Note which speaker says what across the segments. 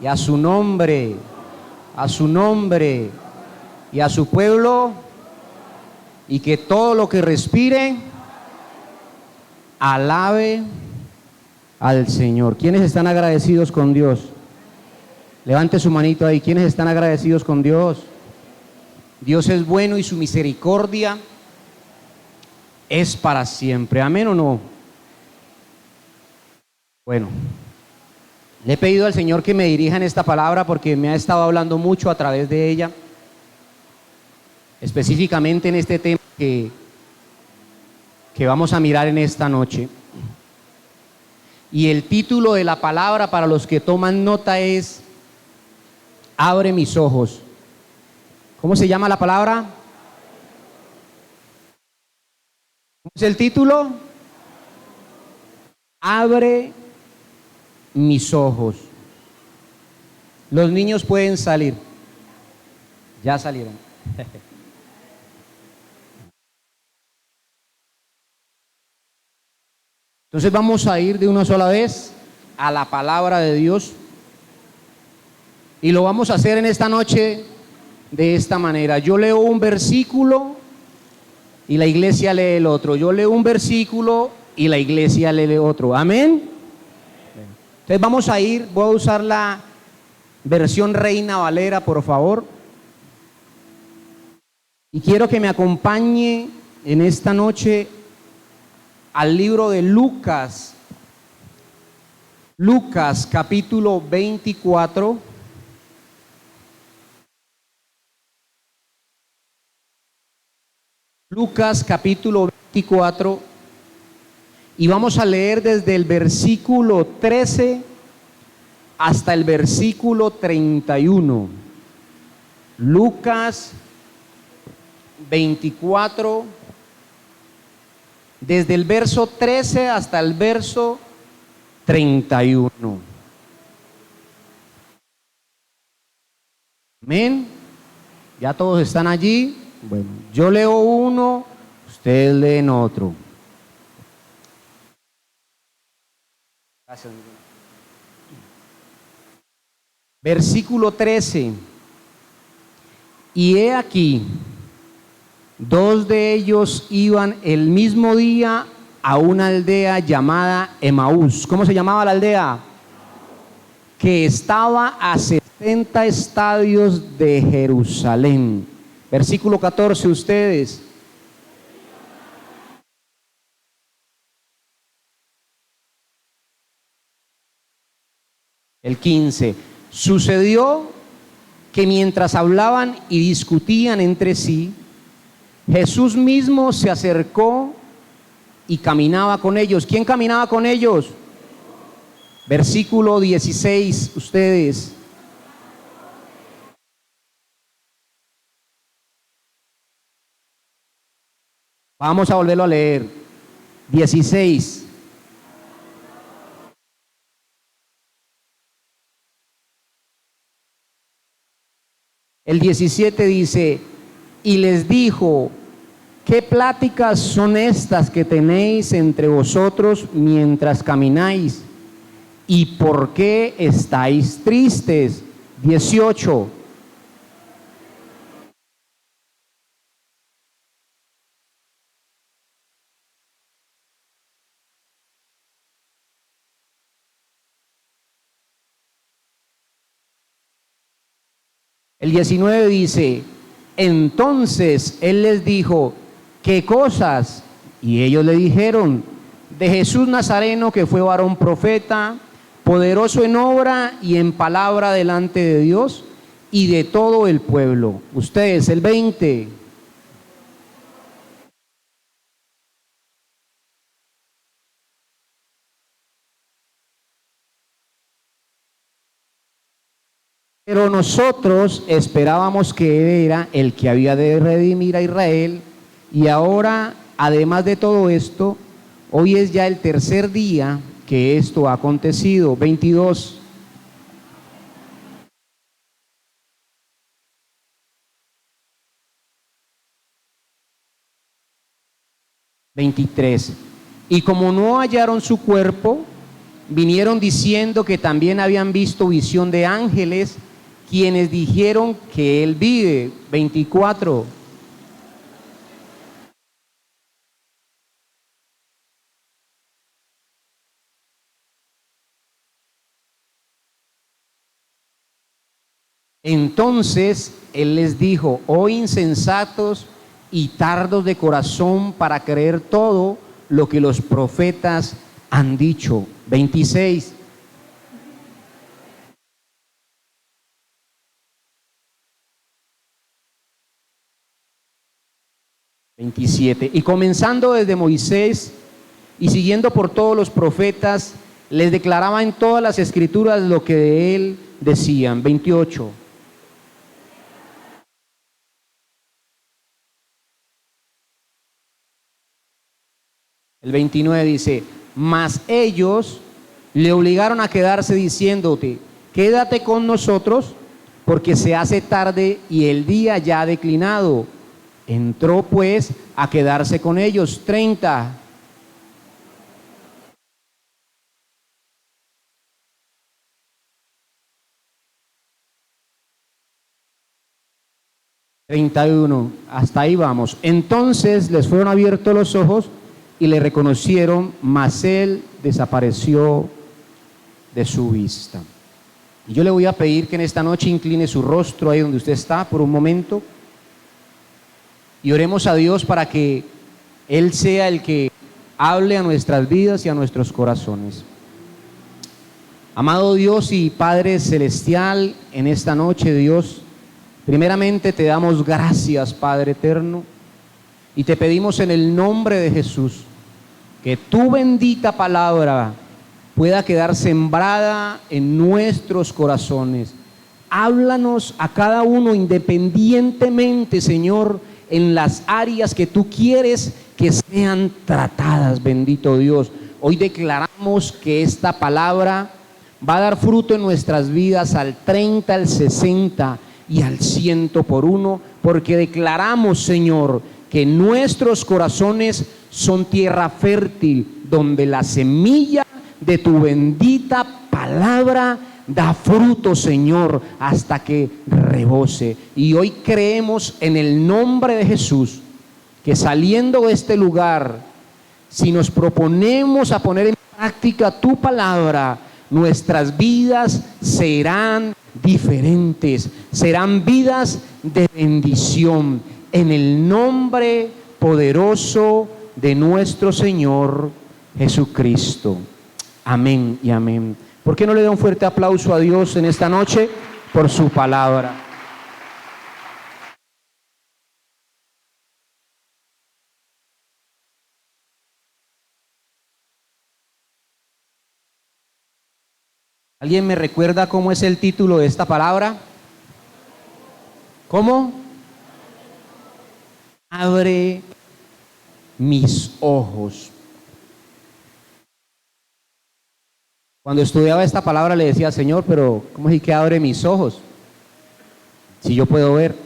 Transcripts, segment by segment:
Speaker 1: y a su nombre, a su nombre y a su pueblo, y que todo lo que respire alabe al Señor. ¿Quiénes están agradecidos con Dios? Levante su manito ahí. ¿Quiénes están agradecidos con Dios? Dios es bueno y su misericordia es para siempre. ¿Amén o no? Bueno, le he pedido al Señor que me dirija en esta palabra porque me ha estado hablando mucho a través de ella, específicamente en este tema que vamos a mirar en esta noche. Y el título de la palabra para los que toman nota es Abre mis ojos. ¿Cómo se llama la palabra? ¿Cómo es el título? Abre mis ojos. Los niños pueden salir. Ya salieron. Entonces vamos a ir de una sola vez a la palabra de Dios. Y lo vamos a hacer en esta noche de esta manera. Yo leo un versículo y la iglesia lee el otro. Yo leo un versículo y la iglesia lee otro. Amén. Entonces vamos a ir, voy a usar la versión Reina Valera, por favor. Y quiero que me acompañe en esta noche al libro de Lucas. Lucas capítulo 24. Lucas capítulo 24. Y vamos a leer desde el versículo 13 hasta el versículo 31. Lucas 24, desde el verso 13 hasta el verso 31. Amén. ¿Ya todos están allí? Bueno, yo leo uno, ustedes leen otro. Gracias. Versículo 13. Y he aquí, dos de ellos iban el mismo día a una aldea llamada Emaús. ¿Cómo se llamaba la aldea? Que estaba a 60 estadios de Jerusalén. Versículo 14, ustedes. El 15. Sucedió que mientras hablaban y discutían entre sí, Jesús mismo se acercó y caminaba con ellos. ¿Quién caminaba con ellos? Versículo 16, ustedes. Vamos a volverlo a leer. 16. El 17 dice, y les dijo, ¿qué pláticas son estas que tenéis entre vosotros mientras camináis? ¿Y por qué estáis tristes? 18. El 19 dice, entonces él les dijo, ¿qué cosas? Y ellos le dijeron, de Jesús Nazareno, que fue varón profeta, poderoso en obra y en palabra delante de Dios y de todo el pueblo. Ustedes, el 20. Pero nosotros esperábamos que Él era el que había de redimir a Israel, y ahora, además de todo esto, hoy es ya el tercer día que esto ha acontecido. 22. Y como no hallaron su cuerpo, vinieron diciendo que también habían visto visión de ángeles, quienes dijeron que él vive. 24. Entonces él les dijo: oh insensatos y tardos de corazón para creer todo lo que los profetas han dicho. 26. Y comenzando desde Moisés y siguiendo por todos los profetas, les declaraba en todas las escrituras lo que de él decían. 28. El 29 dice: mas ellos le obligaron a quedarse diciéndote: quédate con nosotros, porque se hace tarde y el día ya ha declinado. Entró pues a quedarse con ellos. 30. Hasta ahí vamos. Entonces les fueron abiertos los ojos y le reconocieron, mas él desapareció de su vista. Y yo le voy a pedir que en esta noche incline su rostro ahí donde usted está por un momento y oremos a Dios para que Él sea el que hable a nuestras vidas y a nuestros corazones. Amado Dios y Padre Celestial, en esta noche, Dios, primeramente te damos gracias, Padre eterno, y te pedimos en el nombre de Jesús que tu bendita palabra pueda quedar sembrada en nuestros corazones. Háblanos a cada uno independientemente, Señor, en las áreas que tú quieres que sean tratadas, bendito Dios. Hoy declaramos que esta palabra va a dar fruto en nuestras vidas al 30, al 60 y al 100 por uno, porque declaramos, Señor, que nuestros corazones son tierra fértil, donde la semilla de tu bendita palabra da fruto, Señor, hasta que rebose. Y hoy creemos en el nombre de Jesús que saliendo de este lugar, si nos proponemos a poner en práctica tu palabra, nuestras vidas serán diferentes, serán vidas de bendición, en el nombre poderoso de nuestro Señor Jesucristo. Amén y amén. ¿Por qué no le da un fuerte aplauso a Dios en esta noche por su palabra? ¿Alguien me recuerda cómo es el título de esta palabra? ¿Cómo? Abre mis ojos. Cuando estudiaba esta palabra le decía: Señor, pero ¿cómo es que abre mis ojos? Si yo puedo ver.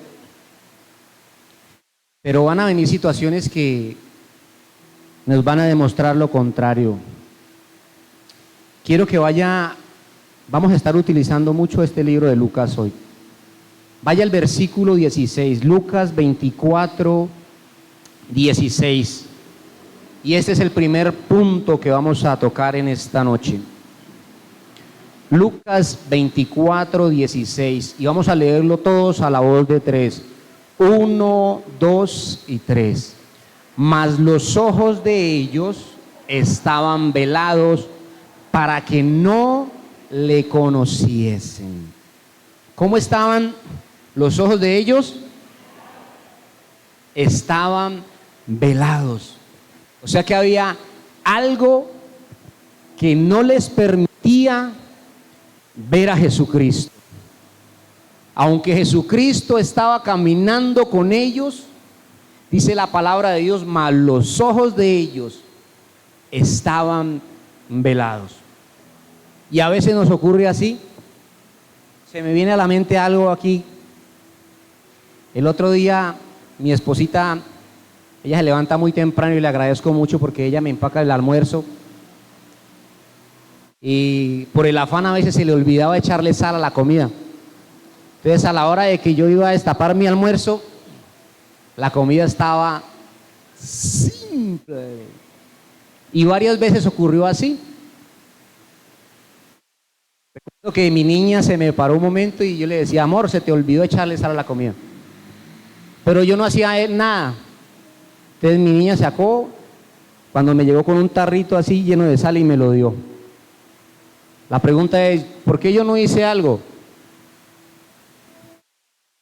Speaker 1: Pero van a venir situaciones que nos van a demostrar lo contrario. Quiero que vamos a estar utilizando mucho este libro de Lucas hoy. Vaya al versículo 16, Lucas 24, 16. Y este es el primer punto que vamos a tocar en esta noche. Lucas 24, 16. Y vamos a leerlo todos a la voz de 3. 1, 2 y 3. Mas los ojos de ellos estaban velados para que no le conociesen. ¿Cómo estaban los ojos de ellos? Estaban velados. O sea que había algo que no les permitía ver a Jesucristo. Aunque Jesucristo estaba caminando con ellos, dice la palabra de Dios, mas los ojos de ellos estaban velados. Y a veces nos ocurre así. Se me viene a la mente algo aquí. El otro día mi esposita, ella se levanta muy temprano y le agradezco mucho porque ella me empaca el almuerzo. y por el afán a veces se le olvidaba echarle sal a la comida. Entonces a la hora de que yo iba a destapar mi almuerzo, la comida estaba simple. Y varias veces ocurrió así. Recuerdo que mi niña se me paró un momento y yo le decía, amor, se te olvidó echarle sal a la comida. Pero yo no hacía nada. Entonces mi niña sacó, cuando me llegó con un tarrito así lleno de sal y me lo dio. La pregunta es, ¿por qué yo no hice algo?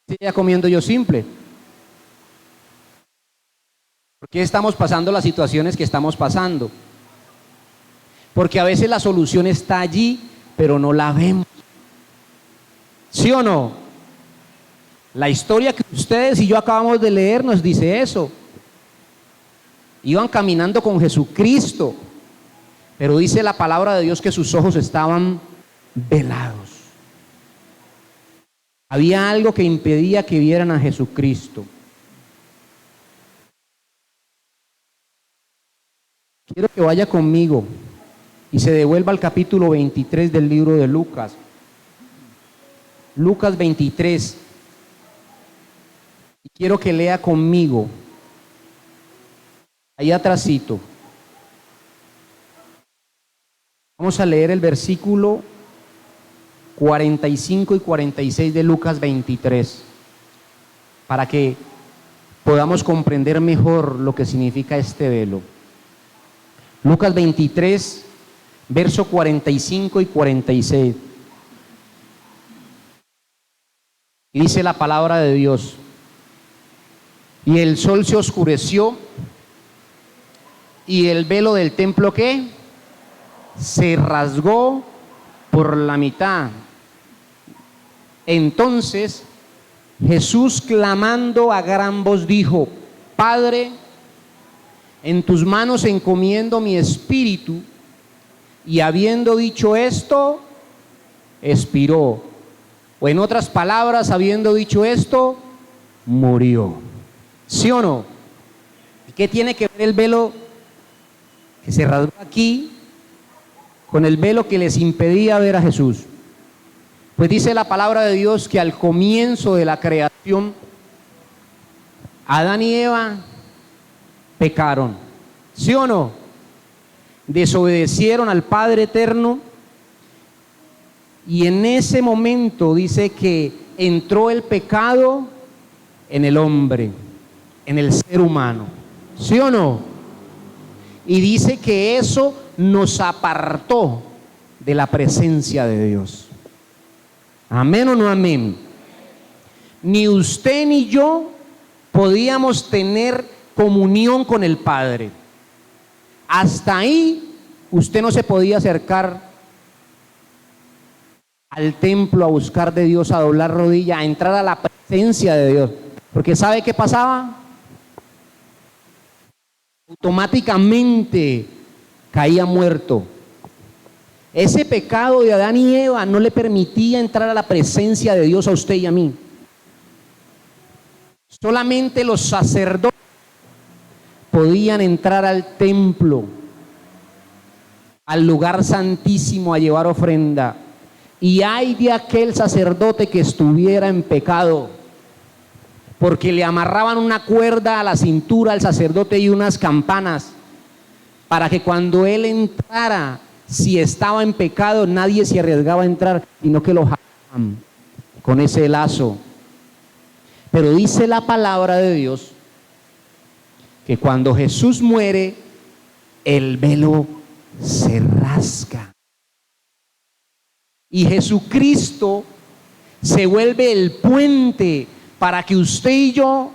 Speaker 1: Seguía comiendo yo simple. ¿Por qué estamos pasando las situaciones que estamos pasando? Porque a veces la solución está allí, pero no la vemos. ¿Sí o no? La historia que ustedes y yo acabamos de leer nos dice eso. Iban caminando con Jesucristo, pero dice la palabra de Dios que sus ojos estaban velados. Había algo que impedía que vieran a Jesucristo. Quiero que vaya conmigo y se devuelva al capítulo 23 del libro de Lucas. Lucas 23. Y quiero que lea conmigo. Ahí atrásito. Vamos a leer el versículo 45 y 46 de Lucas 23, para que podamos comprender mejor lo que significa este velo. Lucas 23, verso 45 y 46. Y dice la palabra de Dios: y el sol se oscureció, y el velo del templo, ¿qué? Se rasgó por la mitad. Entonces Jesús, clamando a gran voz, dijo: Padre, en tus manos encomiendo mi espíritu. Y habiendo dicho esto, expiró. O en otras palabras, habiendo dicho esto, murió. ¿Sí o no? ¿Y qué tiene que ver el velo que se rasgó aquí con el velo que les impedía ver a Jesús? Pues dice la palabra de Dios que al comienzo de la creación, Adán y Eva pecaron. ¿Sí o no? Desobedecieron al Padre Eterno, y en ese momento dice que entró el pecado en el hombre, en el ser humano. ¿Sí o no? Y dice que eso nos apartó de la presencia de Dios. ¿Amén o no amén? Ni usted ni yo podíamos tener comunión con el Padre. Hasta ahí usted no se podía acercar al templo a buscar de Dios, a doblar rodilla, a entrar a la presencia de Dios. Porque ¿sabe qué pasaba? Automáticamente caía muerto. Ese pecado de Adán y Eva no le permitía entrar a la presencia de Dios a usted y a mí. Solamente los sacerdotes podían entrar al templo, al lugar santísimo, a llevar ofrenda. Y ay de aquel sacerdote que estuviera en pecado, porque le amarraban una cuerda a la cintura al sacerdote y unas campanas, para que cuando él entrara, si estaba en pecado, nadie se arriesgaba a entrar, sino que lo jalaban con ese lazo. Pero dice la palabra de Dios que cuando Jesús muere, el velo se rasga. Y Jesucristo se vuelve el puente para que usted y yo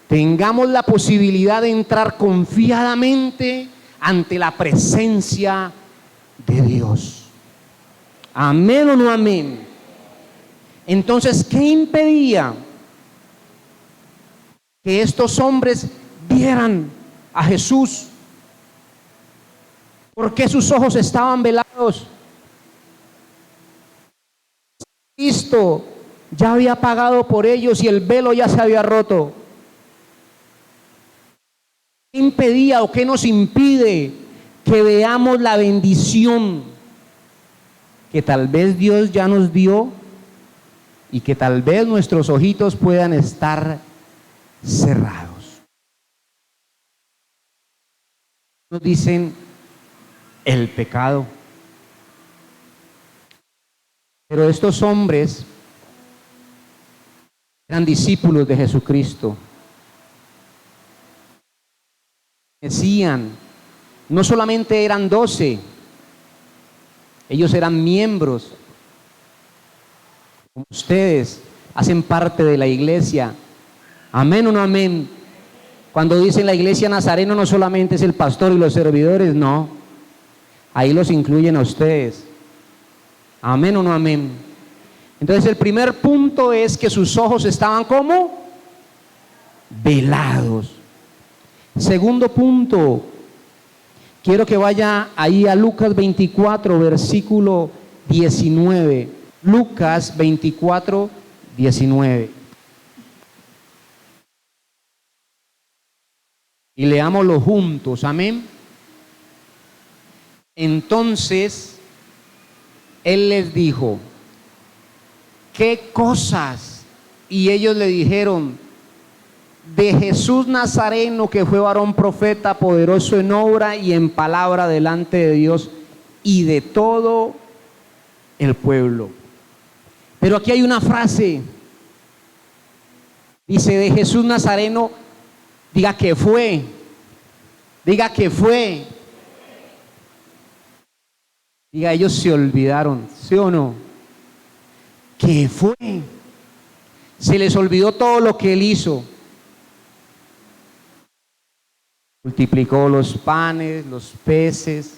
Speaker 1: tengamos la posibilidad de entrar confiadamente ante la presencia de Dios. ¿Amén o no amén? Entonces, ¿qué impedía que estos hombres vieran a Jesús? ¿Por qué sus ojos estaban velados? Cristo ya había pagado por ellos y el velo ya se había roto. ¿Qué impedía o qué nos impide que veamos la bendición que tal vez Dios ya nos dio y que tal vez nuestros ojitos puedan estar cerrados. Nos dicen el pecado. Pero estos hombres eran discípulos de Jesucristo. Decían, no solamente eran 12, ellos eran miembros. Como ustedes, hacen parte de la iglesia. ¿Amén o no amén? Cuando dicen la iglesia Nazareno, no solamente es el pastor y los servidores, no. Ahí los incluyen a ustedes. ¿Amén o no amén? Entonces el primer punto es que sus ojos estaban como velados. Segundo punto, quiero que vaya ahí a Lucas 24, versículo 19. Lucas 24, 19. Y leámoslo juntos, amén. Entonces, él les dijo, ¿qué cosas? Y ellos le dijeron, de Jesús Nazareno, que fue varón profeta, poderoso en obra y en palabra delante de Dios y de todo el pueblo. Pero aquí hay una frase, dice, de Jesús Nazareno, diga que fue, diga que fue. Diga, ellos se olvidaron, ¿sí o no? ¿Qué fue? Se les olvidó todo lo que él hizo. Multiplicó los panes, los peces,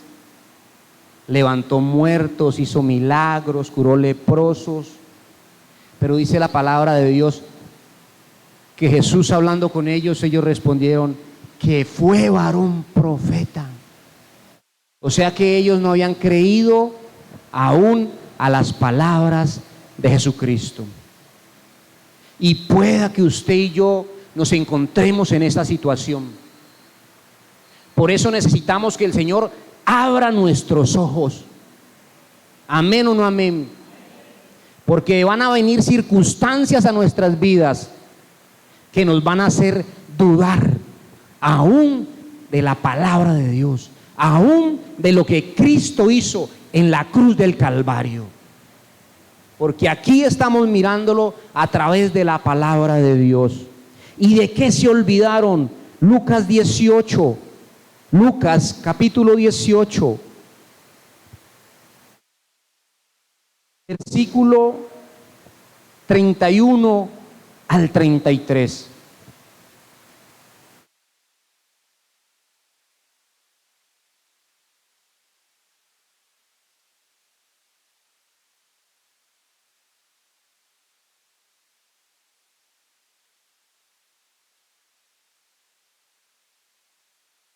Speaker 1: levantó muertos, hizo milagros, curó leprosos. Pero dice la palabra de Dios que Jesús, hablando con ellos, ellos respondieron que fue varón profeta. O sea que ellos no habían creído aún a las palabras de Jesucristo. Y pueda que usted y yo nos encontremos en esta situación. Por eso necesitamos que el Señor abra nuestros ojos. Amén o no amén. Porque van a venir circunstancias a nuestras vidas que nos van a hacer dudar aún de la palabra de Dios, aún de lo que Cristo hizo en la cruz del Calvario. Porque aquí estamos mirándolo a través de la palabra de Dios. ¿Y de qué se olvidaron? Lucas 18, Lucas capítulo 18, versículo 31 al 33.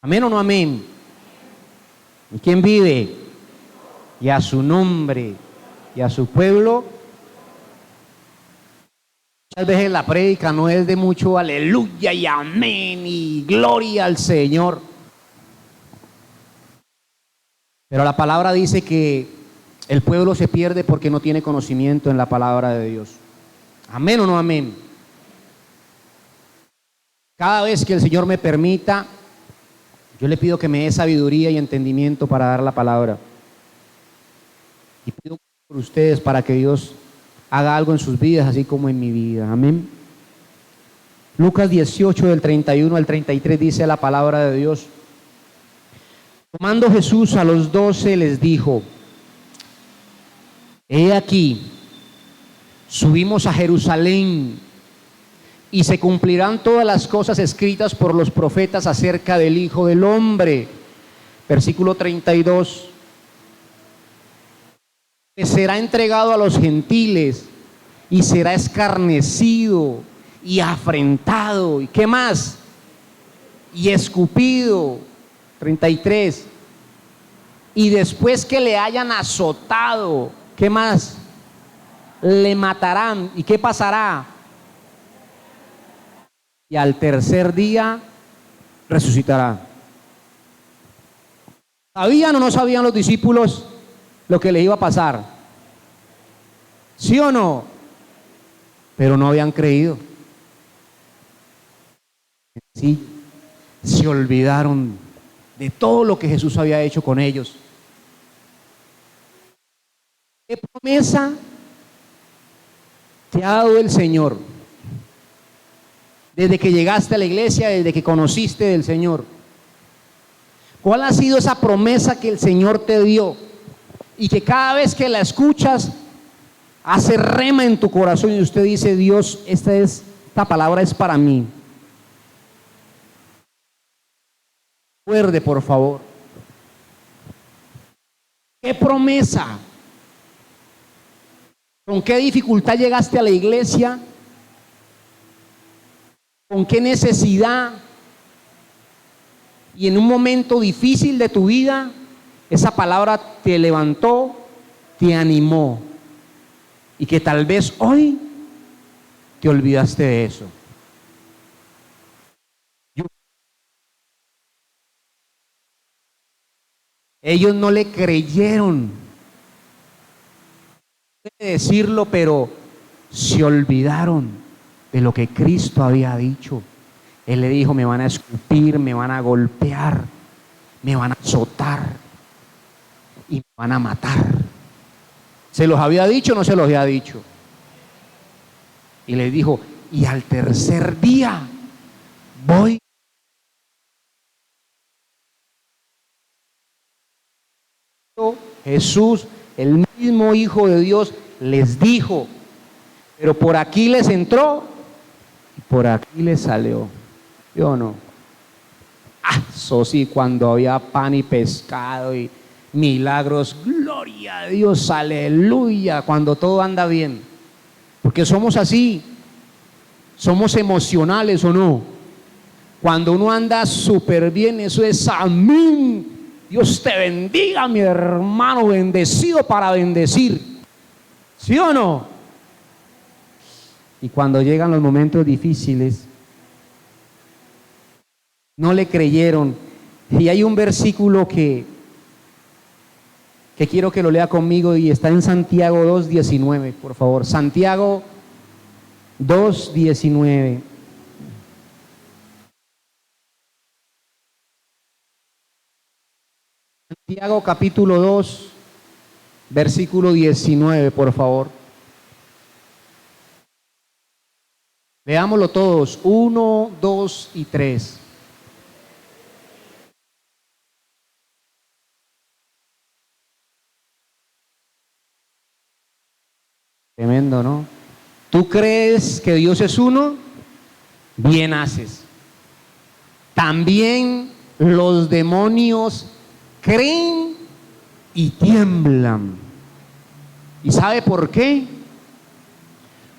Speaker 1: ¿Amén o no amén? ¿Y quién vive? Y a su nombre y a su pueblo. Muchas veces la prédica no es de mucho aleluya y amén y gloria al Señor. Pero la palabra dice que el pueblo se pierde porque no tiene conocimiento en la palabra de Dios. ¿Amén o no amén? Cada vez que el Señor me permita, yo le pido que me dé sabiduría y entendimiento para dar la palabra. Y pido por ustedes para que Dios haga algo en sus vidas, así como en mi vida. Amén. Lucas 18, del 31 al 33, dice la palabra de Dios. Tomando Jesús a los 12, les dijo: he aquí, subimos a Jerusalén, y se cumplirán todas las cosas escritas por los profetas acerca del Hijo del Hombre. Versículo 32. Que será entregado a los gentiles y será escarnecido y afrentado. ¿Y qué más? Y escupido. 33. Y después que le hayan azotado, ¿qué más? Le matarán. ¿Y qué pasará? Y al tercer día resucitará. ¿Sabían o no sabían los discípulos lo que les iba a pasar? ¿Sí o no? Pero no habían creído. Sí, se olvidaron de todo lo que Jesús había hecho con ellos. ¿Qué promesa te ha dado el Señor? Desde que llegaste a la iglesia, desde que conociste del Señor. ¿Cuál ha sido esa promesa que el Señor te dio? Y que cada vez que la escuchas, hace rema en tu corazón y usted dice, Dios, esta palabra es para mí. Recuerde, por favor. ¿Qué promesa? ¿Con qué dificultad llegaste a la iglesia? ¿Con qué necesidad? Y en un momento difícil de tu vida, esa palabra te levantó, te animó. Y que tal vez hoy te olvidaste de eso. Ellos no le creyeron. Puede decirlo, pero se olvidaron de lo que Cristo había dicho. Él le dijo, me van a escupir, me van a golpear, me van a azotar y me van a matar. ¿Se los había dicho o no se los había dicho? Y le dijo, y al tercer día voy. Jesús, el mismo Hijo de Dios, les dijo, pero por aquí les entró y por aquí les salió. ¿Sí o no? Eso sí, cuando había pan y pescado y milagros, gloria a Dios, aleluya, cuando todo anda bien. Porque somos así, somos emocionales o no. Cuando uno anda súper bien, eso es amén. Dios te bendiga, mi hermano, bendecido para bendecir. ¿Sí o no? Y cuando llegan los momentos difíciles, no le creyeron. Y hay un versículo que quiero que lo lea conmigo y está en Santiago 2:19, por favor. Santiago 2:19. Santiago capítulo 2, versículo 19, por favor. Leámoslo todos, 1, 2 y 3. Tremendo, ¿no? ¿Tú crees que Dios es uno? Bien haces. También los demonios creen y tiemblan. ¿Y sabe por qué?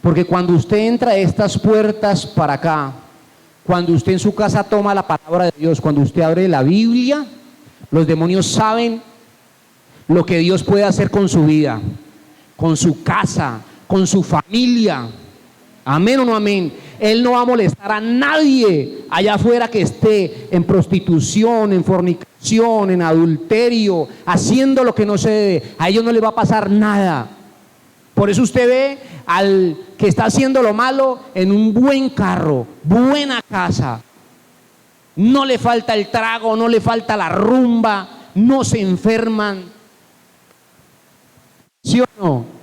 Speaker 1: Porque cuando usted entra a estas puertas para acá, cuando usted en su casa toma la palabra de Dios, cuando usted abre la Biblia, los demonios saben lo que Dios puede hacer con su vida, con su casa, con su familia. Amén o no amén. Él no va a molestar a nadie allá afuera que esté en prostitución, en fornicación, en adulterio, haciendo lo que no se debe. A ellos no les va a pasar nada. Por eso usted ve al que está haciendo lo malo en un buen carro, buena casa. No le falta el trago, no le falta la rumba, no se enferman. ¿Sí o no?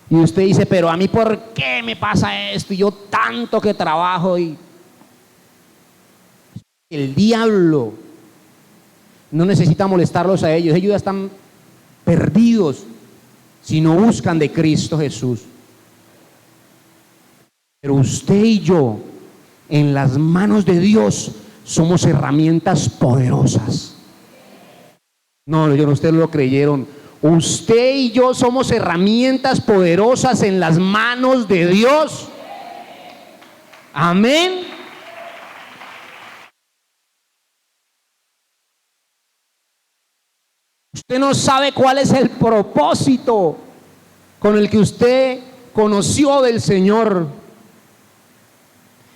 Speaker 1: Y usted dice, pero a mí ¿por qué me pasa esto? Y yo tanto que trabajo y... El diablo no necesita molestarlos a ellos. Ellos ya están perdidos si no buscan de Cristo Jesús. Pero usted y yo, en las manos de Dios, somos herramientas poderosas. No, yo no, ustedes lo creyeron. Usted y yo somos herramientas poderosas en las manos de Dios. Amén. Usted no sabe cuál es el propósito con el que usted conoció del Señor.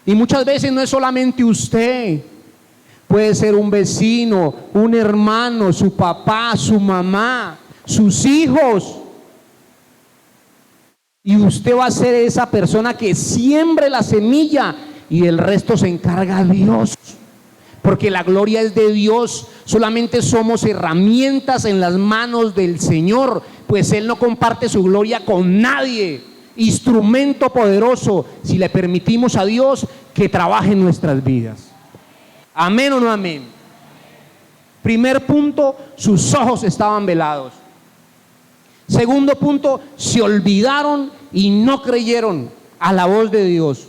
Speaker 1: Y muchas veces no es solamente usted. Puede ser un vecino, un hermano, su papá, su mamá, sus hijos. Y usted va a ser esa persona que siembre la semilla y del resto se encarga Dios. Porque la gloria es de Dios, solamente somos herramientas en las manos del Señor, pues Él no comparte su gloria con nadie. Instrumento poderoso, si le permitimos a Dios que trabaje en nuestras vidas. ¿Amén o no amén? Primer punto, sus ojos estaban velados. Segundo punto, se olvidaron y no creyeron a la voz de Dios.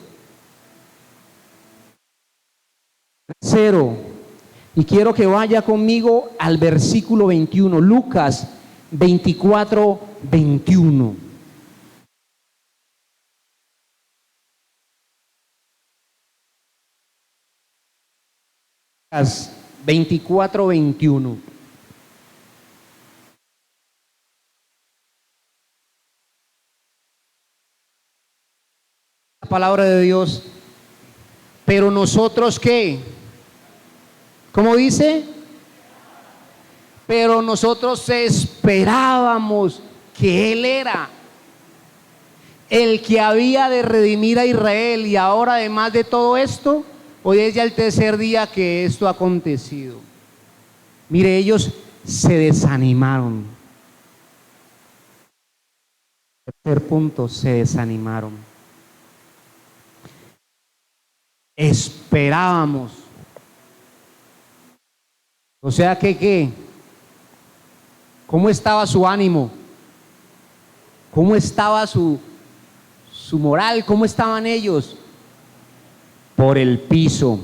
Speaker 1: Tercero, y quiero que vaya conmigo al versículo 21, Lucas 24, 21. Lucas 24, 21. La palabra de Dios. Pero nosotros, ¿qué? ¿Cómo dice? Pero nosotros esperábamos que Él era el que había de redimir a Israel, y ahora, además de todo esto, hoy es ya el tercer día que esto ha acontecido. Mire, ellos se desanimaron. Tercer punto, se desanimaron. Esperábamos. O sea que, ¿qué? ¿Cómo estaba su ánimo? ¿Cómo estaba su moral? ¿Cómo estaban ellos? Por el piso.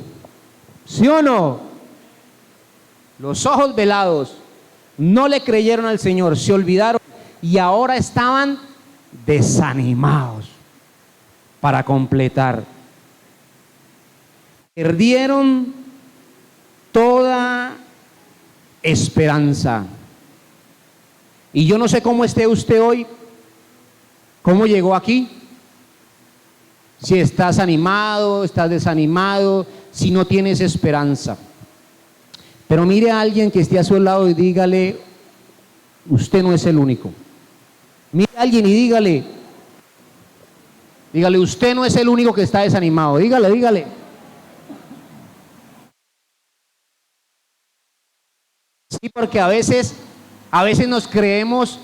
Speaker 1: ¿Sí o no? Los ojos velados. No le creyeron al Señor, se olvidaron y ahora estaban desanimados. Para completar, perdieron toda esperanza. Y yo no sé cómo esté usted hoy, cómo llegó aquí, si estás animado, estás desanimado, si no tienes esperanza. Pero mire a alguien que esté a su lado y dígale, usted no es el único. Mire a alguien y dígale, usted no es el único que está desanimado. Dígale. Sí, porque a veces nos creemos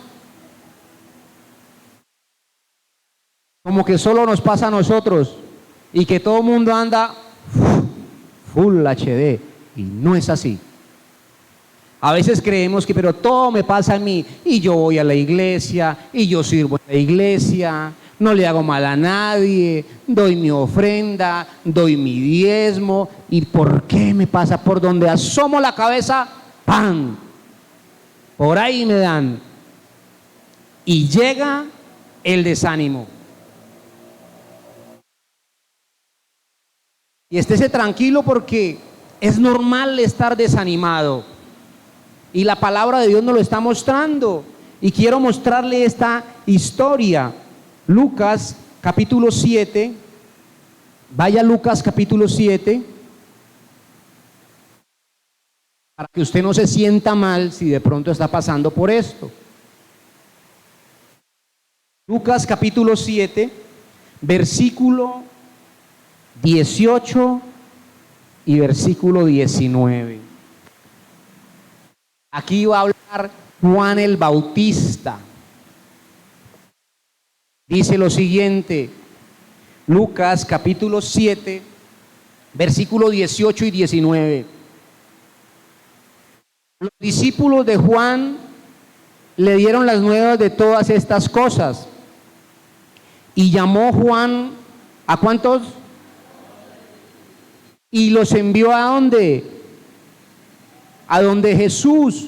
Speaker 1: como que solo nos pasa a nosotros y que todo el mundo anda full HD, y no es así. A veces creemos que pero todo me pasa a mí, y yo voy a la iglesia, y yo sirvo en la iglesia, no le hago mal a nadie, doy mi ofrenda, doy mi diezmo, ¿y por qué me pasa? Por donde asomo la cabeza, ¡pam! Por ahí me dan. Y llega el desánimo. Y estése tranquilo porque es normal estar desanimado. Y la palabra de Dios nos lo está mostrando. Y quiero mostrarle esta historia. Lucas capítulo 7. Vaya a Lucas capítulo 7. Para que usted no se sienta mal si de pronto está pasando por esto. Lucas capítulo 7, versículo 18 y versículo 19. Aquí va a hablar Juan el Bautista. Dice lo siguiente, Lucas capítulo 7, versículo 18 y 19. Los discípulos de Juan le dieron las nuevas de todas estas cosas. Y llamó Juan, ¿a cuántos? Y los envió ¿a dónde? A donde Jesús,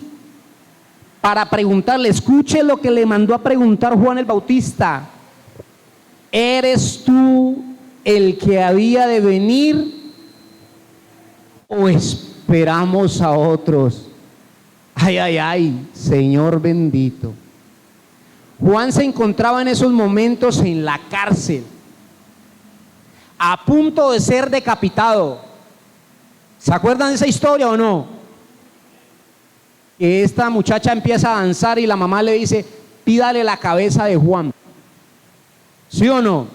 Speaker 1: para preguntarle. Escuche lo que le mandó a preguntar Juan el Bautista. ¿Eres tú el que había de venir o esperamos a otros? Ay, Señor bendito. Juan se encontraba en esos momentos en la cárcel, a punto de ser decapitado. ¿Se acuerdan de esa historia o no? Que esta muchacha empieza a danzar y la mamá le dice, pídale la cabeza de Juan. ¿Sí o no?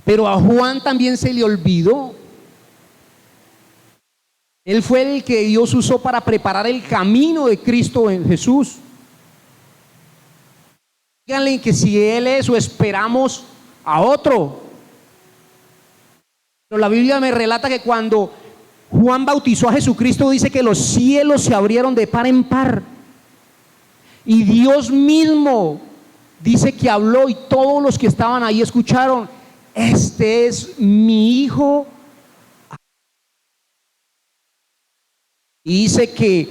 Speaker 1: Pero a Juan también se le olvidó. Él fue el que Dios usó para preparar el camino de Cristo en Jesús. Díganle que si Él es, o esperamos a otro. Pero la Biblia me relata que cuando Juan bautizó a Jesucristo, dice que los cielos se abrieron de par en par. Y Dios mismo dice que habló, y todos los que estaban ahí escucharon: este es mi Hijo. Y dice que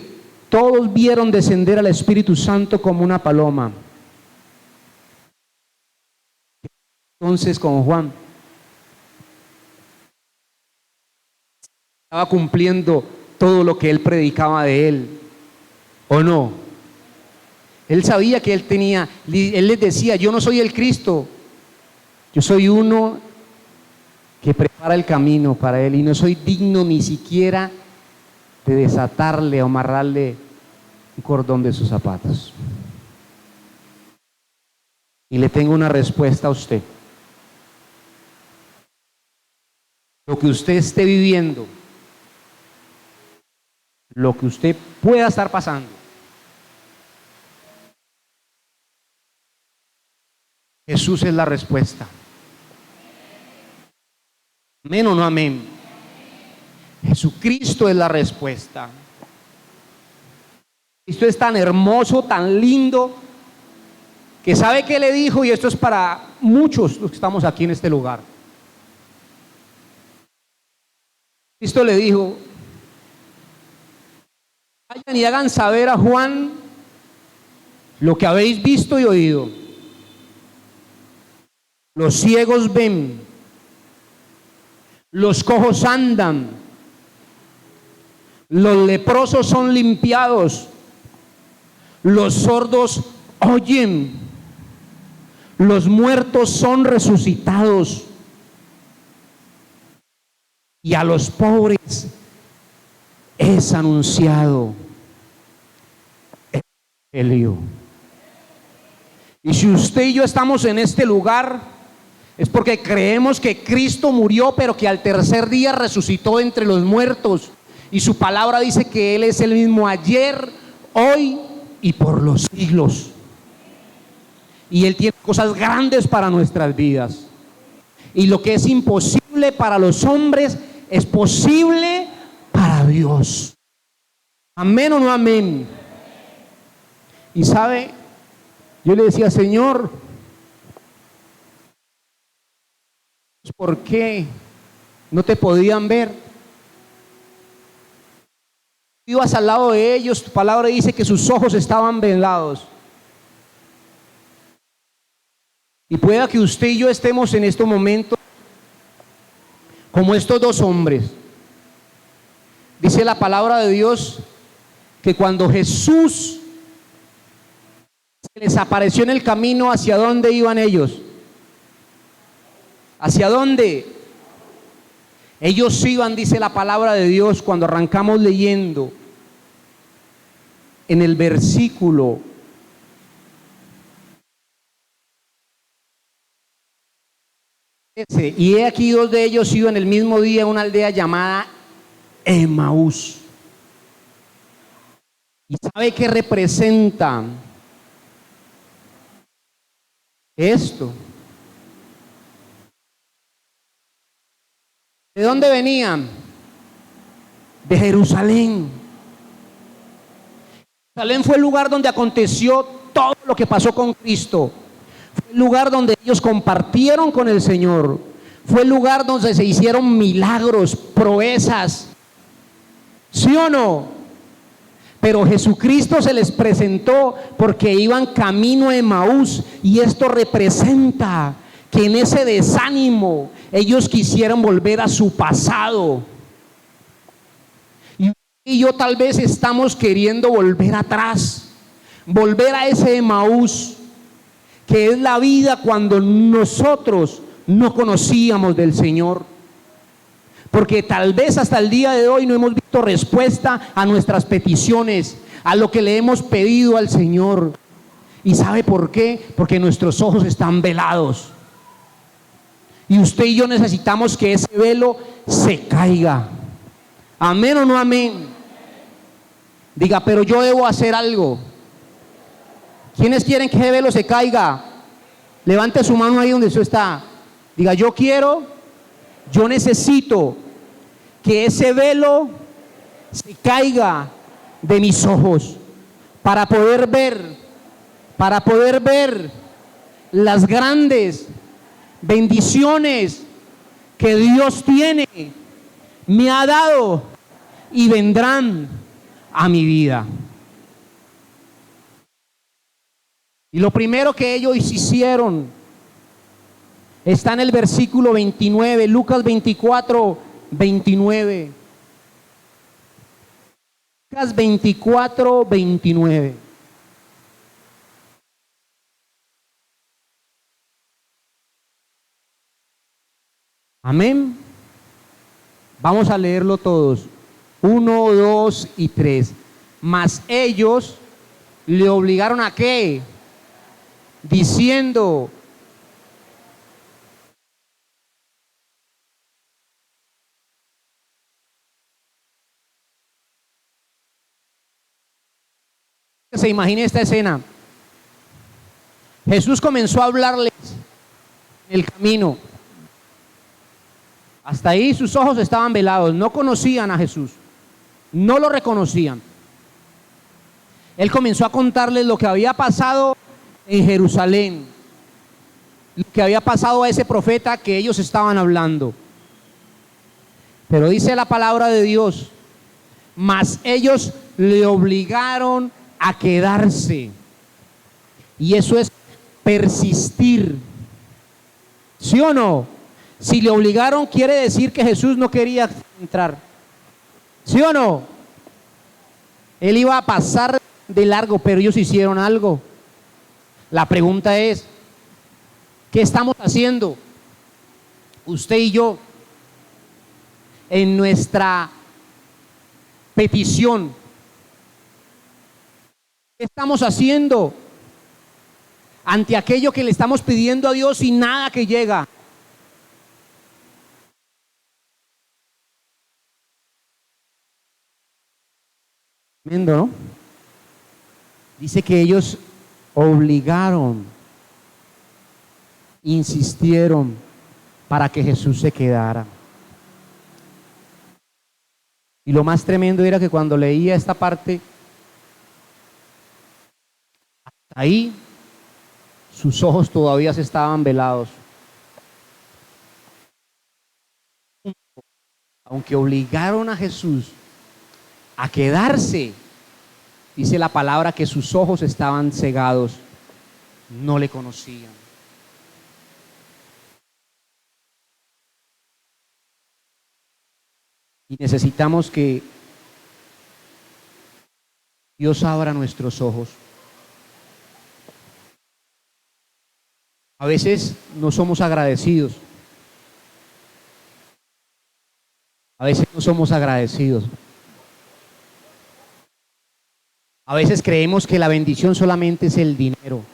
Speaker 1: todos vieron descender al Espíritu Santo como una paloma. Entonces, con Juan estaba cumpliendo todo lo que él predicaba de él, ¿o no? Él sabía que él les decía: yo no soy el Cristo, yo soy uno que prepara el camino para él, y no soy digno ni siquiera de desatarle o amarrarle un cordón de sus zapatos. Y le tengo una respuesta a usted. Lo que usted esté viviendo, lo que usted pueda estar pasando, Jesús es la respuesta. ¿Amén o no amén? Jesucristo es la respuesta. Cristo es tan hermoso, tan lindo, que sabe qué le dijo, y esto es para muchos los que estamos aquí en este lugar. Cristo le dijo: vayan y hagan saber a Juan lo que habéis visto y oído. Los ciegos ven, los cojos andan, los leprosos son limpiados, los sordos oyen, los muertos son resucitados, y a los pobres es anunciado el Evangelio. Y si usted y yo estamos en este lugar, es porque creemos que Cristo murió, pero que al tercer día resucitó entre los muertos. Y su palabra dice que Él es el mismo ayer, hoy y por los siglos. Y Él tiene cosas grandes para nuestras vidas. Y lo que es imposible para los hombres es posible para Dios. ¿Amén o no amén? Y sabe, yo le decía: Señor, ¿por qué no te podían ver? Ibas al lado de ellos, tu palabra dice que sus ojos estaban velados. Y pueda que usted y yo estemos en estos momentos como estos dos hombres. Dice la palabra de Dios que cuando Jesús se les apareció en el camino, ¿hacia dónde iban ellos? ¿Hacia dónde? Ellos iban, dice la palabra de Dios, cuando arrancamos leyendo en el versículo 13, y he aquí dos de ellos iban el mismo día a una aldea llamada Emaús. ¿Y sabe qué representa esto? ¿De dónde venían? De Jerusalén. Jerusalén fue el lugar donde aconteció todo lo que pasó con Cristo. Fue el lugar donde ellos compartieron con el Señor. Fue el lugar donde se hicieron milagros, proezas. ¿Sí o no? Pero Jesucristo se les presentó porque iban camino a Emaús, y esto representa que en ese desánimo ellos quisieron volver a su pasado. Y yo tal vez estamos queriendo volver atrás, volver a ese Emaús, que es la vida cuando nosotros no conocíamos del Señor. Porque tal vez hasta el día de hoy no hemos visto respuesta a nuestras peticiones, a lo que le hemos pedido al Señor. ¿Y sabe por qué? Porque nuestros ojos están velados. Y usted y yo necesitamos que ese velo se caiga. ¿Amén o no amén? Diga, pero yo debo hacer algo. ¿Quiénes quieren que ese velo se caiga? Levante su mano ahí donde usted está. Diga, yo quiero, yo necesito que ese velo se caiga de mis ojos para poder ver las grandes bendiciones que Dios tiene, me ha dado y vendrán a mi vida. Y lo primero que ellos hicieron está en el versículo 29, Lucas 24, 29. Lucas 24, 29. Amén. Vamos a leerlo todos. 1, 2 y 3. Mas ellos le obligaron a qué? Diciendo: se imagine esta escena. Jesús comenzó a hablarles en el camino. Hasta ahí sus ojos estaban velados, no conocían a Jesús, no lo reconocían. Él comenzó a contarles lo que había pasado en Jerusalén, lo que había pasado a ese profeta que ellos estaban hablando. Pero dice la palabra de Dios: mas ellos le obligaron a quedarse. Y eso es persistir. ¿Sí o no? Si le obligaron, quiere decir que Jesús no quería entrar. ¿Sí o no? Él iba a pasar de largo, pero ellos hicieron algo. La pregunta es: ¿qué estamos haciendo usted y yo en nuestra petición? ¿Qué estamos haciendo ante aquello que le estamos pidiendo a Dios y nada que llega? ¿No? Dice que ellos obligaron, insistieron para que Jesús se quedara. Y lo más tremendo era que cuando leía esta parte, ahí sus ojos todavía se estaban velados. Aunque obligaron a Jesús a quedarse, dice la palabra que sus ojos estaban cegados, no le conocían. Y necesitamos que Dios abra nuestros ojos. A veces no somos agradecidos. A veces no somos agradecidos. A veces creemos que la bendición solamente es el dinero.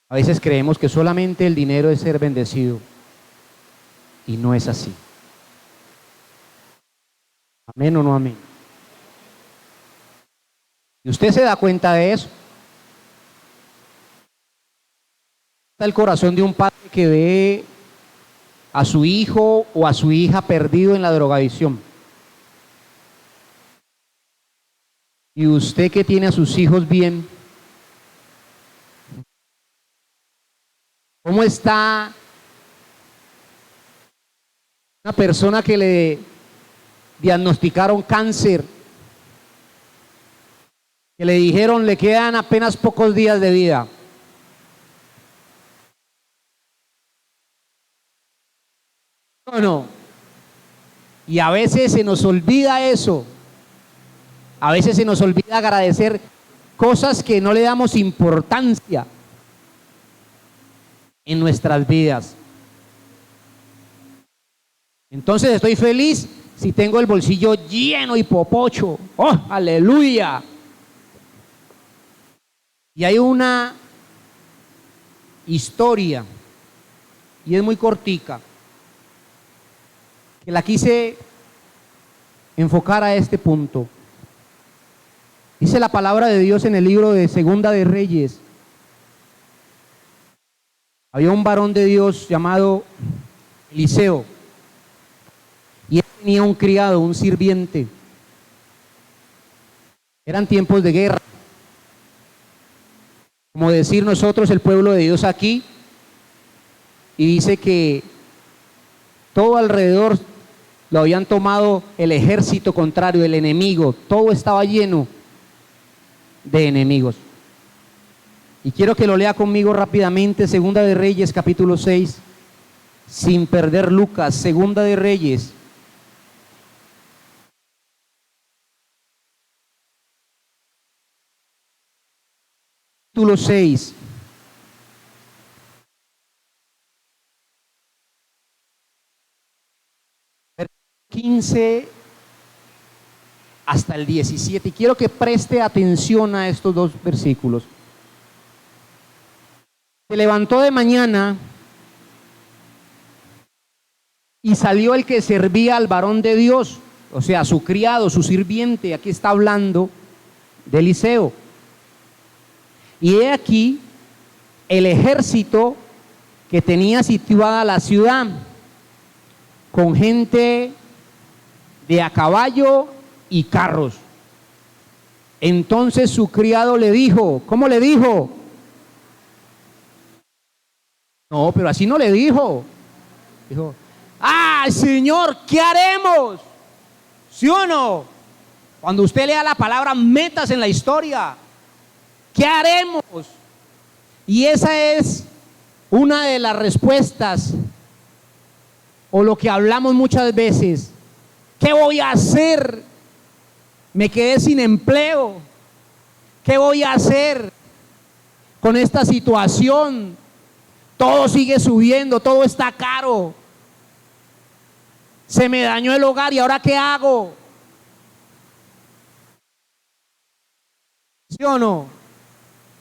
Speaker 1: A veces creemos que solamente el dinero es ser bendecido. Y no es así. ¿Amén o no amén? ¿Y usted se da cuenta de eso? Está el corazón de un padre que ve a su hijo o a su hija perdido en la drogadicción. Y usted que tiene a sus hijos bien, ¿cómo está una persona que le diagnosticaron cáncer, que le dijeron le quedan apenas pocos días de vida? No. Y a veces se nos olvida eso. A veces se nos olvida agradecer cosas que no le damos importancia en nuestras vidas. Entonces estoy feliz si tengo el bolsillo lleno y popocho. ¡Oh, aleluya! Y hay una historia, y es muy cortica, que la quise enfocar a este punto. Dice la palabra de Dios en el libro de Segunda de Reyes. Había un varón de Dios llamado Eliseo, y él tenía un criado, un sirviente. Eran tiempos de guerra. Como decir nosotros, el pueblo de Dios aquí, y dice que todo alrededor lo habían tomado el ejército contrario, el enemigo, todo estaba lleno de enemigos. Y quiero que lo lea conmigo rápidamente, Segunda de Reyes, capítulo 6, sin perder Lucas, Segunda de Reyes. Capítulo 6. Versículo 15 hasta el 17. Y quiero que preste atención a estos dos versículos. Se levantó de mañana y salió el que servía al varón de Dios, o sea, su criado, su sirviente. Aquí está hablando de Eliseo. Y he aquí el ejército que tenía situada la ciudad, con gente de a caballo y carros. Entonces su criado le dijo, ¿cómo le dijo? No, pero así no le dijo. Dijo, ¡ay, Señor, qué haremos! ¿Sí o no? Cuando usted lea la palabra, metas en la historia. ¿Qué haremos? Y esa es una de las respuestas, o lo que hablamos muchas veces. ¿Qué voy a hacer? Me quedé sin empleo. ¿Qué voy a hacer con esta situación? Todo sigue subiendo, todo está caro. Se me dañó el hogar, ¿y ahora qué hago? ¿Sí o no?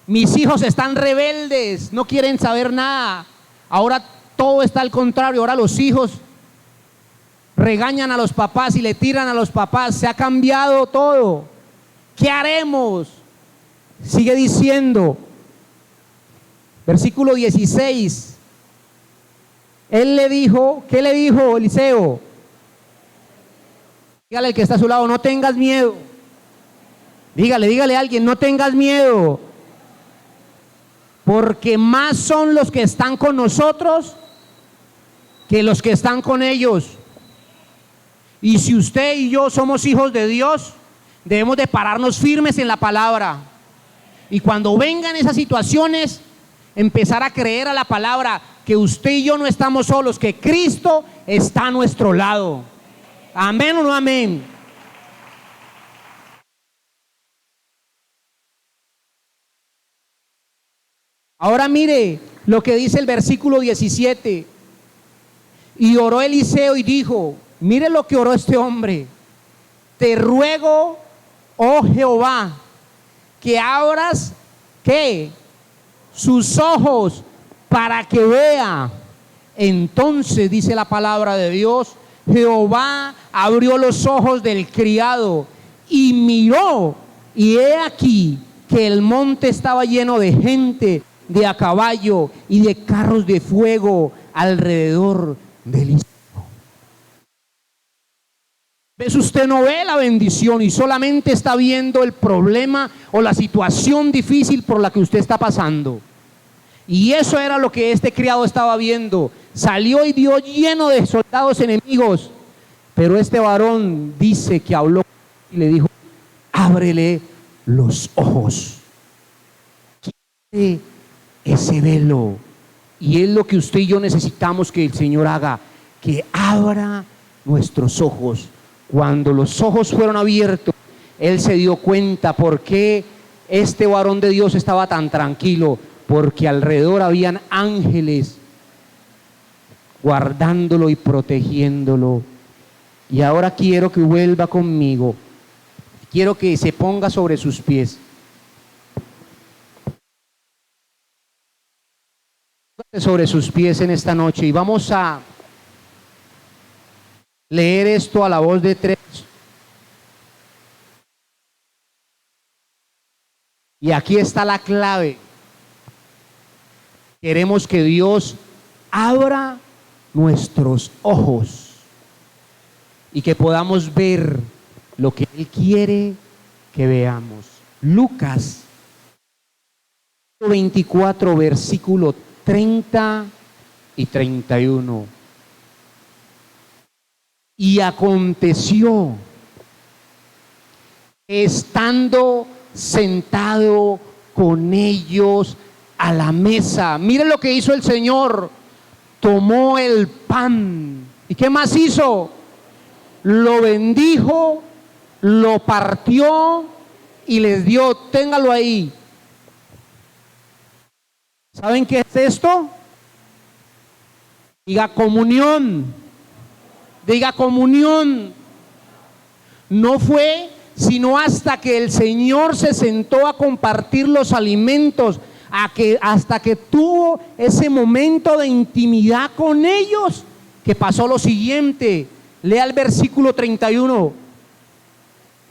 Speaker 1: Mis hijos están rebeldes, no quieren saber nada. Ahora todo está al contrario, ahora los hijos regañan a los papás y le tiran a los papás. Se ha cambiado todo. ¿Qué haremos? Sigue diciendo, versículo 16. Él le dijo, ¿qué le dijo Eliseo? Dígale al que está a su lado, no tengas miedo. Dígale a alguien, no tengas miedo. Porque más son los que están con nosotros que los que están con ellos. Y si usted y yo somos hijos de Dios, debemos de pararnos firmes en la palabra. Y cuando vengan esas situaciones, empezar a creer a la palabra, que usted y yo no estamos solos, que Cristo está a nuestro lado. ¿Amén o no amén? Ahora mire lo que dice el versículo 17. Y oró Eliseo y dijo, mire lo que oró este hombre. Te ruego, oh Jehová, que abras, ¿qué? Sus ojos para que vea. Entonces dice la palabra de Dios, Jehová abrió los ojos del criado y miró, y he aquí que el monte estaba lleno de gente de a caballo y de carros de fuego alrededor de Eliseo. ¿Ves? Usted no ve la bendición y solamente está viendo el problema o la situación difícil por la que usted está pasando. Y eso era lo que este criado estaba viendo. Salió y vio lleno de soldados enemigos. Pero este varón dice que habló y le dijo, ábrele los ojos. Quite ese velo. Y es lo que usted y yo necesitamos que el Señor haga, que abra nuestros ojos. Cuando los ojos fueron abiertos, él se dio cuenta por qué este varón de Dios estaba tan tranquilo, porque alrededor habían ángeles guardándolo y protegiéndolo. Y ahora quiero que vuelva conmigo, quiero que se ponga sobre sus pies. sobre sus pies en esta noche y vamos a leer esto a la voz de tres. Y aquí está la clave. Queremos que Dios abra nuestros ojos y que podamos ver lo que Él quiere que veamos. Lucas 24, versículo 30 y 31. Y aconteció, estando sentado con ellos a la mesa. Miren lo que hizo el Señor. Tomó el pan. ¿Y qué más hizo? Lo bendijo, lo partió y les dio. Téngalo ahí. ¿Saben qué es esto? Diga comunión. Diga comunión. No fue sino hasta que el Señor se sentó a compartir los alimentos, hasta que tuvo ese momento de intimidad con ellos, que pasó lo siguiente. Lea el versículo 31.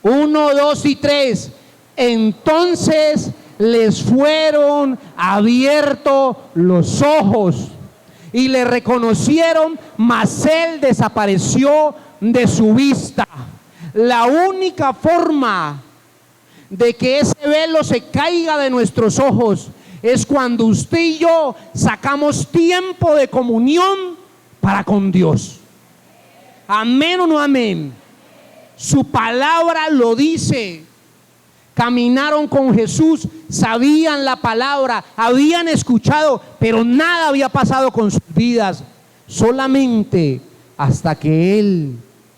Speaker 1: 1, 2 y 3. Entonces les fueron abiertos los ojos y le reconocieron, mas él desapareció de su vista. La única forma de que ese velo se caiga de nuestros ojos es cuando usted y yo sacamos tiempo de comunión para con Dios. ¿Amén o no amén? Su palabra lo dice. Caminaron con Jesús, sabían la palabra, habían escuchado, pero nada había pasado con sus vidas. Solamente hasta que Él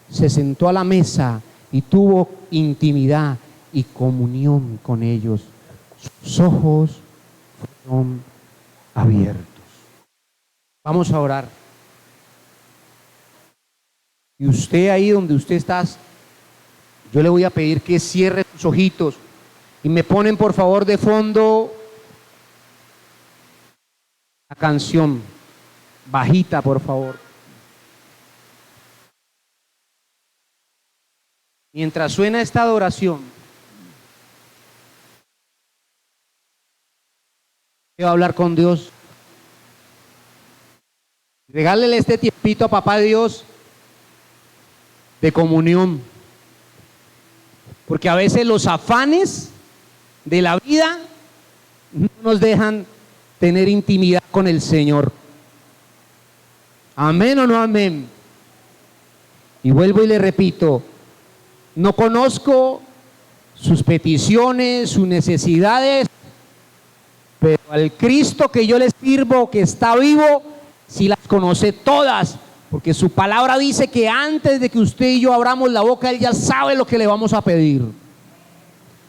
Speaker 1: se sentó a la mesa y tuvo intimidad y comunión con ellos, sus ojos fueron abiertos. Vamos a orar. Y usted ahí donde usted está, yo le voy a pedir que cierre sus ojitos y me ponen por favor de fondo la canción, bajita por favor. Mientras suena esta adoración, voy a hablar con Dios. Regálele este tiempito a papá Dios de comunión, porque a veces los afanes de la vida no nos dejan tener intimidad con el Señor. Amén o no amén. Y vuelvo y le repito, no conozco sus peticiones, sus necesidades, pero al Cristo que yo le sirvo, que está vivo, sí las conoce todas, porque su palabra dice que antes de que usted y yo abramos la boca, Él ya sabe lo que le vamos a pedir.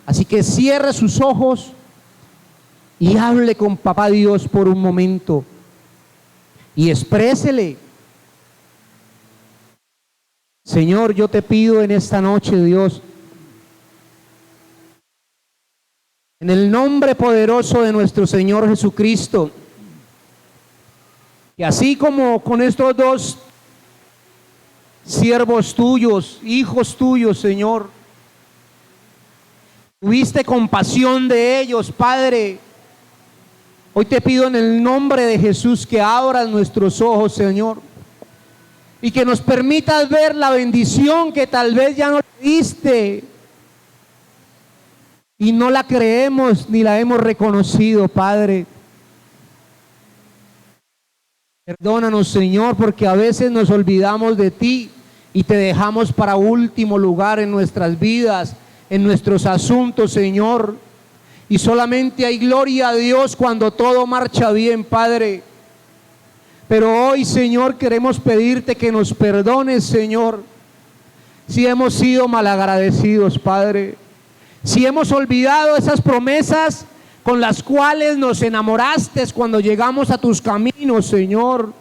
Speaker 1: Así que cierre sus ojos y hable con papá Dios por un momento y exprésele: Señor, yo te pido en esta noche, Dios, en el nombre poderoso de nuestro Señor Jesucristo, que así como con estos dos siervos tuyos, hijos tuyos, Señor, tuviste compasión de ellos, Padre. Hoy te pido en el nombre de Jesús que abras nuestros ojos, Señor, y que nos permitas ver la bendición que tal vez ya no diste y no la creemos ni la hemos reconocido, Padre. Perdónanos, Señor, porque a veces nos olvidamos de ti y te dejamos para último lugar en nuestras vidas, en nuestros asuntos, Señor. Y solamente hay gloria a Dios cuando todo marcha bien, Padre. Pero hoy, Señor, queremos pedirte que nos perdones, Señor, si hemos sido malagradecidos, Padre. Si hemos olvidado esas promesas con las cuales nos enamoraste cuando llegamos a tus caminos, Señor.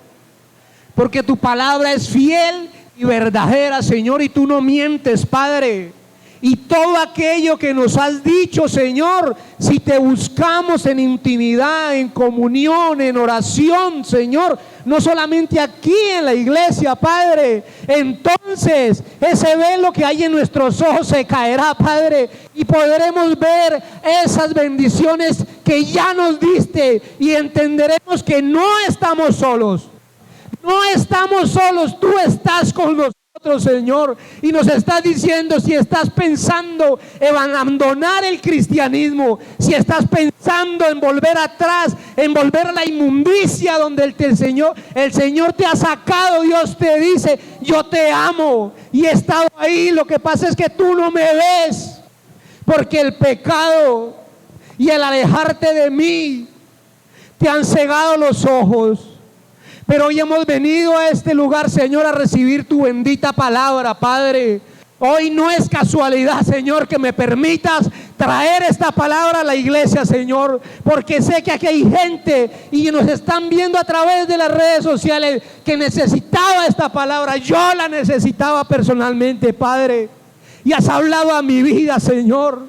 Speaker 1: Porque tu palabra es fiel y verdadera, Señor, y tú no mientes, Padre. Y todo aquello que nos has dicho, Señor, si te buscamos en intimidad, en comunión, en oración, Señor, no solamente aquí en la iglesia, Padre, entonces ese velo que hay en nuestros ojos se caerá, Padre, y podremos ver esas bendiciones que ya nos diste y entenderemos que no estamos solos. No estamos solos, tú estás con nosotros, Señor, y nos estás diciendo: si estás pensando en abandonar el cristianismo, si estás pensando en volver atrás, en volver a la inmundicia donde el Señor te ha sacado, Dios te dice: yo te amo y he estado ahí. Lo que pasa es que tú no me ves, porque el pecado y el alejarte de mí te han cegado los ojos. Pero hoy hemos venido a este lugar, Señor, a recibir tu bendita palabra, Padre. Hoy no es casualidad, Señor, que me permitas traer esta palabra a la iglesia, Señor, porque sé que aquí hay gente y nos están viendo a través de las redes sociales que necesitaba esta palabra. Yo la necesitaba personalmente, Padre, y has hablado a mi vida, Señor.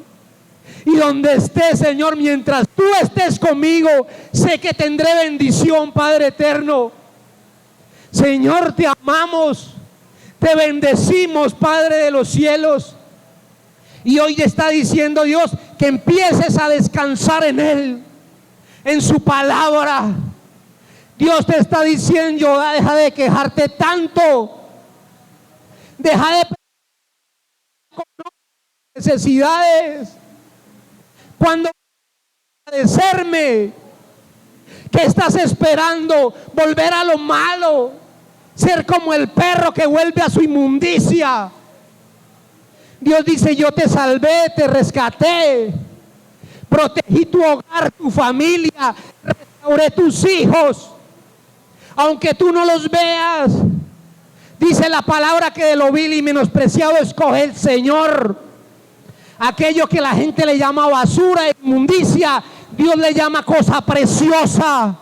Speaker 1: Y donde esté, Señor, mientras tú estés conmigo, sé que tendré bendición, Padre eterno. Señor, te amamos, te bendecimos, Padre de los cielos. Y hoy te está diciendo Dios que empieces a descansar en Él, en su palabra. Dios te está diciendo: deja de quejarte tanto, deja de con necesidades. Cuando agradecerme, ¿qué estás esperando? Volver a lo malo, ser como el perro que vuelve a su inmundicia. Dios dice: yo te salvé, te rescaté, protegí tu hogar, tu familia, restauré tus hijos, aunque tú no los veas. Dice la palabra que de lo vil y menospreciado escoge el Señor. Aquello que la gente le llama basura, inmundicia, Dios le llama cosa preciosa.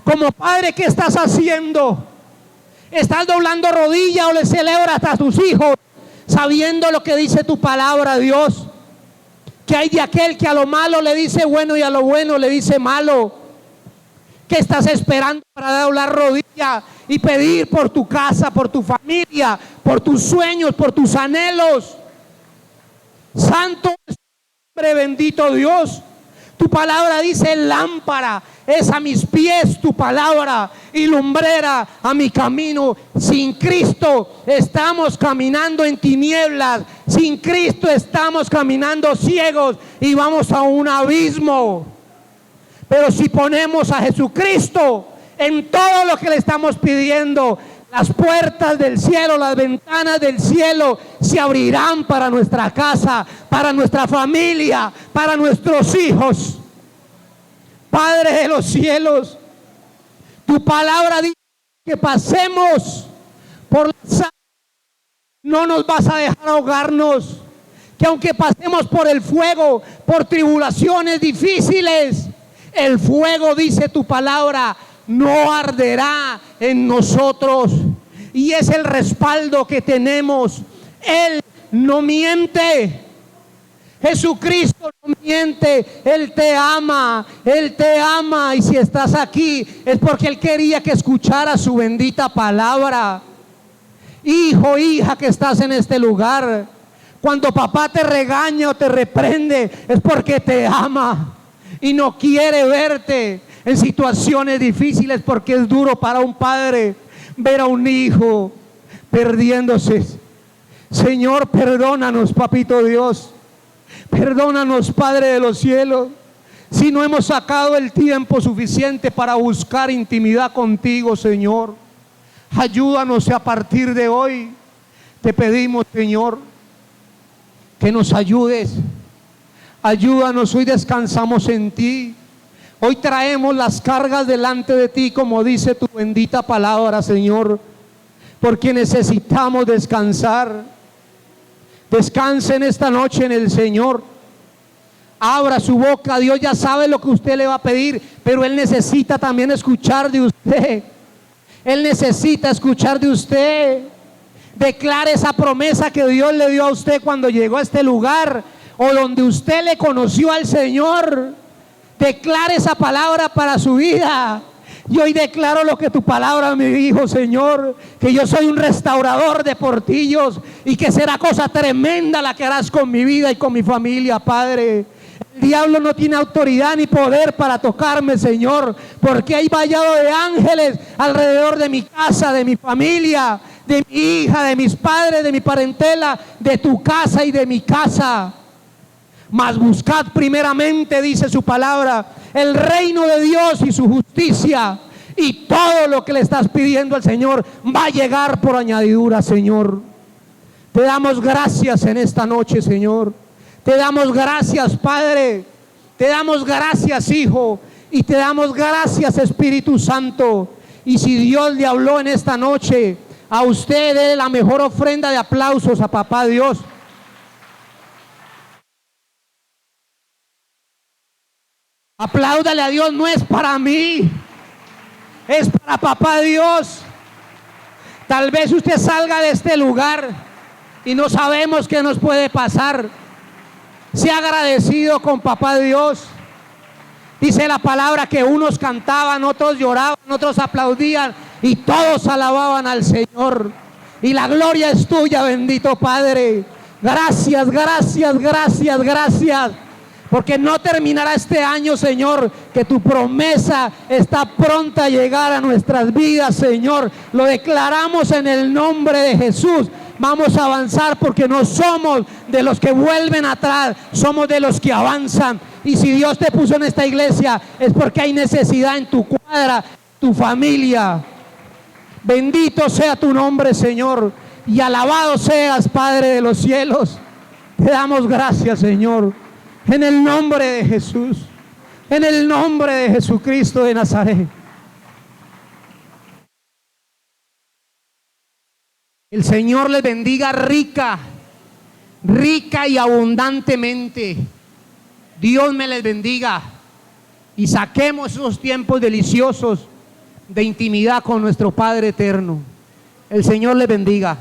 Speaker 1: Como padre, ¿qué estás haciendo? ¿Estás doblando rodilla o le celebras a tus hijos, sabiendo lo que dice tu palabra, Dios? Que hay de aquel que a lo malo le dice bueno y a lo bueno le dice malo. ¿Qué estás esperando para doblar rodilla y pedir por tu casa, por tu familia, por tus sueños, por tus anhelos? Santo es tu nombre, bendito Dios. Tu palabra dice: lámpara es a mis pies tu palabra y lumbrera a mi camino. Sin Cristo estamos caminando en tinieblas. Sin Cristo estamos caminando ciegos y vamos a un abismo. Pero si ponemos a Jesucristo en todo lo que le estamos pidiendo, las puertas del cielo, las ventanas del cielo se abrirán para nuestra casa, para nuestra familia, para nuestros hijos. Padre de los cielos, tu palabra dice que pasemos por la sangre, no nos vas a dejar ahogarnos. Que aunque pasemos por el fuego, por tribulaciones difíciles, el fuego, dice tu palabra, no arderá en nosotros. Y es el respaldo que tenemos. Él no miente. Jesucristo no miente. Él te ama. Él te ama. Y si estás aquí es porque Él quería que escucharas su bendita palabra. Hijo, hija que estás en este lugar, cuando papá te regaña o te reprende, es porque te ama y no quiere verte en situaciones difíciles, porque es duro para un padre ver a un hijo perdiéndose. Señor, perdónanos, papito Dios, perdónanos, Padre de los cielos, si no hemos sacado el tiempo suficiente para buscar intimidad contigo, Señor. Ayúdanos a partir de hoy. Te pedimos, Señor, que nos ayudes. Ayúdanos, hoy descansamos en ti. Hoy traemos las cargas delante de ti, como dice tu bendita palabra, Señor, porque necesitamos descansar. Descansen esta noche en el Señor. Abra su boca. Dios ya sabe lo que usted le va a pedir, pero Él necesita también escuchar de usted. Él necesita escuchar de usted. Declare esa promesa que Dios le dio a usted cuando llegó a este lugar o donde usted le conoció al Señor. Declare esa palabra para su vida. Y hoy declaro lo que tu palabra me dijo, Señor, que yo soy un restaurador de portillos y que será cosa tremenda la que harás con mi vida y con mi familia, Padre. El diablo no tiene autoridad ni poder para tocarme, Señor, porque hay vallado de ángeles alrededor de mi casa, de mi familia, de mi hija, de mis padres, de mi parentela, de tu casa y de mi casa. Mas buscad primeramente, dice su palabra, el reino de Dios y su justicia, y todo lo que le estás pidiendo al Señor va a llegar por añadidura, Señor. Te damos gracias en esta noche, Señor. Te damos gracias, Padre. Te damos gracias, Hijo. Y te damos gracias, Espíritu Santo. Y si Dios le habló en esta noche, a usted dé la mejor ofrenda de aplausos a Papá Dios. Apláudale a Dios, no es para mí, es para Papá Dios. Tal vez usted salga de este lugar y no sabemos qué nos puede pasar. Sea agradecido con Papá Dios. Dice la palabra que unos cantaban, otros lloraban, otros aplaudían y todos alababan al Señor. Y la gloria es tuya, bendito Padre. Gracias, gracias, gracias, gracias. Porque no terminará este año, Señor, que tu promesa está pronta a llegar a nuestras vidas, Señor. Lo declaramos en el nombre de Jesús. Vamos a avanzar porque no somos de los que vuelven atrás, somos de los que avanzan. Y si Dios te puso en esta iglesia, es porque hay necesidad en tu cuadra, tu familia. Bendito sea tu nombre, Señor, y alabado seas, Padre de los cielos. Te damos gracias, Señor. En el nombre de Jesús, en el nombre de Jesucristo de Nazaret. El Señor les bendiga rica y abundantemente. Dios me les bendiga y saquemos esos tiempos deliciosos de intimidad con nuestro Padre eterno. El Señor les bendiga.